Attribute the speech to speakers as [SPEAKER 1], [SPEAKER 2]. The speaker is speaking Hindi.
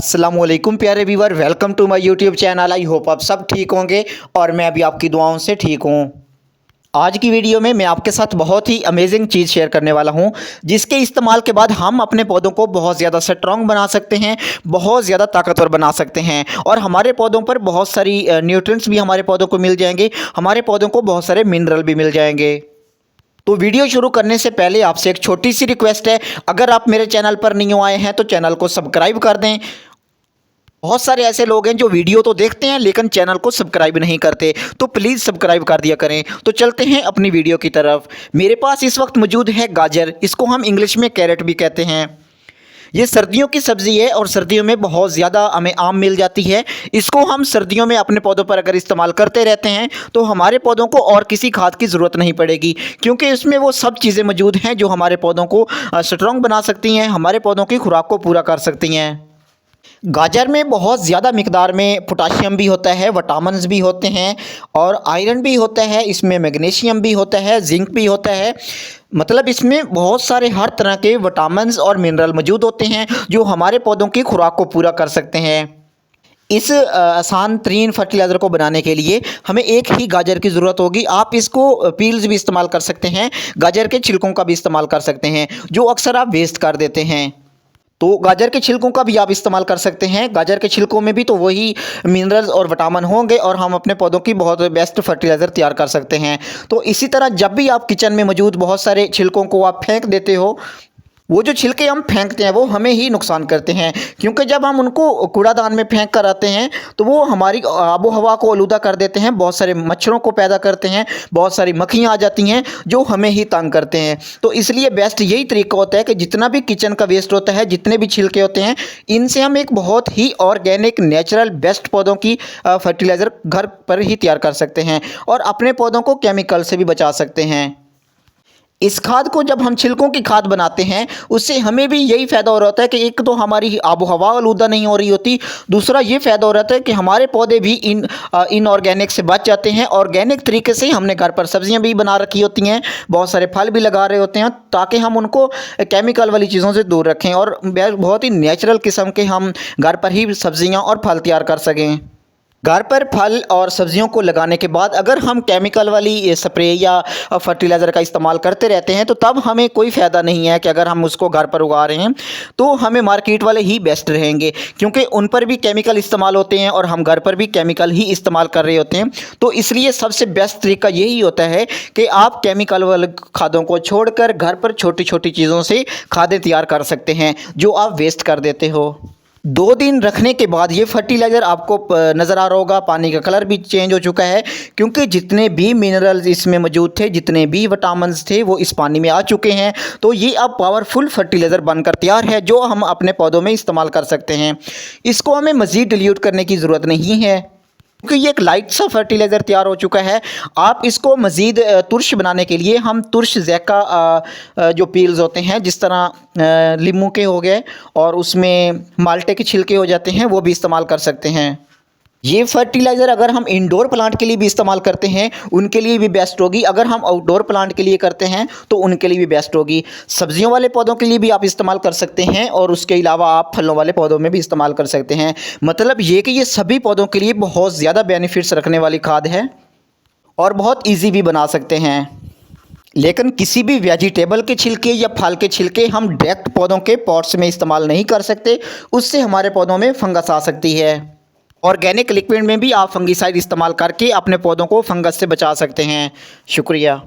[SPEAKER 1] अस्सलाम वालेकुम प्यारे viewer, welcome to my YouTube channel. I hope आप सब ठीक होंगे और मैं भी आपकी दुआओं से ठीक हूँ। आज की वीडियो में मैं आपके साथ बहुत ही अमेजिंग चीज़ शेयर करने वाला हूँ, जिसके इस्तेमाल के बाद हम अपने पौधों को बहुत ज़्यादा स्ट्रॉन्ग बना सकते हैं, बहुत ज़्यादा ताकतवर बना सकते हैं और हमारे पौधों पर बहुत सारी न्यूट्रिएंट्स भी हमारे पौधों को मिल जाएंगे, हमारे पौधों को बहुत सारे मिनरल भी मिल जाएंगे। तो वीडियो शुरू करने से पहले आपसे एक छोटी सी रिक्वेस्ट है, अगर आप मेरे चैनल पर न्यू आए हैं तो चैनल को सब्सक्राइब कर दें। बहुत सारे ऐसे लोग हैं जो वीडियो तो देखते हैं लेकिन चैनल को सब्सक्राइब नहीं करते, तो प्लीज़ सब्सक्राइब कर दिया करें। तो चलते हैं अपनी वीडियो की तरफ। मेरे पास इस वक्त मौजूद है गाजर, इसको हम इंग्लिश में कैरेट भी कहते हैं। ये सर्दियों की सब्ज़ी है और सर्दियों में बहुत ज़्यादा हमें आम मिल जाती है। इसको हम सर्दियों में अपने पौधों पर अगर इस्तेमाल करते रहते हैं तो हमारे पौधों को और किसी खाद की ज़रूरत नहीं पड़ेगी, क्योंकि इसमें वो सब चीज़ें मौजूद हैं जो हमारे पौधों को स्ट्रॉन्ग बना सकती हैं, हमारे पौधों की खुराक को पूरा कर सकती हैं। गाजर में बहुत ज़्यादा मिकदार में पोटाशियम भी होता है, विटामिन्स भी होते हैं और आयरन भी होता है, इसमें मैग्नीशियम भी होता है, जिंक भी होता है। मतलब इसमें बहुत सारे हर तरह के विटामिन्स और मिनरल मौजूद होते हैं जो हमारे पौधों की खुराक को पूरा कर सकते हैं। इस आसान तरीन फर्टिलाइज़र को बनाने के लिए हमें एक ही गाजर की ज़रूरत होगी। आप इसको पील्स भी इस्तेमाल कर सकते हैं, गाजर के छिलकों का भी इस्तेमाल कर सकते हैं, जो अक्सर आप वेस्ट कर देते हैं। तो गाजर के छिलकों का भी आप इस्तेमाल कर सकते हैं। गाजर के छिलकों में भी तो वही मिनरल्स और विटामिन होंगे और हम अपने पौधों की बहुत बेस्ट फर्टिलाइज़र तैयार कर सकते हैं। तो इसी तरह जब भी आप किचन में मौजूद बहुत सारे छिलकों को आप फेंक देते हो, वो जो छिलके हम फेंकते हैं वो हमें ही नुकसान करते हैं, क्योंकि जब हम उनको कूड़ादान में फेंक कर आते हैं तो वो हमारी आबो हवा को आलूदा कर देते हैं, बहुत सारे मच्छरों को पैदा करते हैं, बहुत सारी मक्खियाँ आ जाती हैं जो हमें ही तंग करते हैं। तो इसलिए बेस्ट यही तरीका होता है कि जितना भी किचन का वेस्ट होता है, जितने भी छिलके होते हैं, इनसे हम एक बहुत ही ऑर्गेनिक नेचुरल बेस्ट पौधों की फर्टिलाइज़र घर पर ही तैयार कर सकते हैं और अपने पौधों को केमिकल से भी बचा सकते हैं। इस खाद को जब हम छिलकों की खाद बनाते हैं उससे हमें भी यही फ़ायदा हो रहा होता है कि एक तो हमारी आबो हवा आलूदा नहीं हो रही होती, दूसरा ये फ़ायदा हो रहा है कि हमारे पौधे भी इनऑर्गेनिक से बच जाते हैं। ऑर्गेनिक तरीके से हमने घर पर सब्जियां भी बना रखी होती हैं, बहुत सारे फल भी लगा रहे होते हैं, ताकि हम उनको केमिकल वाली चीज़ों से दूर रखें और बहुत ही नेचुरल किस्म के हम घर पर ही सब्जियाँ और फल तैयार कर सकें। घर पर फल और सब्जियों को लगाने के बाद अगर हम केमिकल वाली स्प्रे या फर्टिलाइज़र का इस्तेमाल करते रहते हैं तो तब हमें कोई फ़ायदा नहीं है कि अगर हम उसको घर पर उगा रहे हैं तो हमें मार्केट वाले ही बेस्ट रहेंगे, क्योंकि उन पर भी केमिकल इस्तेमाल होते हैं और हम घर पर भी केमिकल ही इस्तेमाल कर रहे होते हैं। तो इसलिए सबसे बेस्ट तरीका यही होता है कि आप केमिकल वाले खादों को छोड़कर घर पर छोटी छोटी चीज़ों से खादें तैयार कर सकते हैं जो आप वेस्ट कर देते हो। 2 दिन रखने के बाद ये फर्टिलाइज़र आपको नज़र आ रहा होगा, पानी का कलर भी चेंज हो चुका है, क्योंकि जितने भी मिनरल्स इसमें मौजूद थे, जितने भी विटामिन्स थे वो इस पानी में आ चुके हैं। तो ये अब पावरफुल फर्टिलाइज़र बनकर तैयार है जो हम अपने पौधों में इस्तेमाल कर सकते हैं। इसको हमें मज़ीद डिल्यूट करने की ज़रूरत नहीं है, क्योंकि ये एक लाइट सा फर्टिलाइज़र तैयार हो चुका है। आप इसको मज़ीद तुर्श बनाने के लिए हम तुर्श जैका जो पील्स होते हैं, जिस तरह लीमू के हो गए और उसमें माल्टे के छिलके हो जाते हैं, वो भी इस्तेमाल कर सकते हैं। ये फर्टिलाइज़र अगर हम इंडोर प्लांट के लिए भी इस्तेमाल करते हैं उनके लिए भी बेस्ट होगी, अगर हम आउटडोर प्लांट के लिए करते हैं तो उनके लिए भी बेस्ट होगी। सब्जियों वाले पौधों के लिए भी आप इस्तेमाल कर सकते हैं और उसके अलावा आप फलों वाले पौधों में भी इस्तेमाल कर सकते हैं। मतलब ये कि ये सभी पौधों के लिए बहुत ज़्यादा बेनिफिट्स रखने वाली खाद है और बहुत ईजी भी बना सकते हैं। लेकिन किसी भी वेजिटेबल के छिलके या फल के छिलके हम डायरेक्ट पौधों के पॉट्स में इस्तेमाल नहीं कर सकते, उससे हमारे पौधों में फंगस आ सकती है। ऑर्गेनिक लिक्विड में भी आप फंगिसाइड इस्तेमाल करके अपने पौधों को फंगस से बचा सकते हैं। शुक्रिया।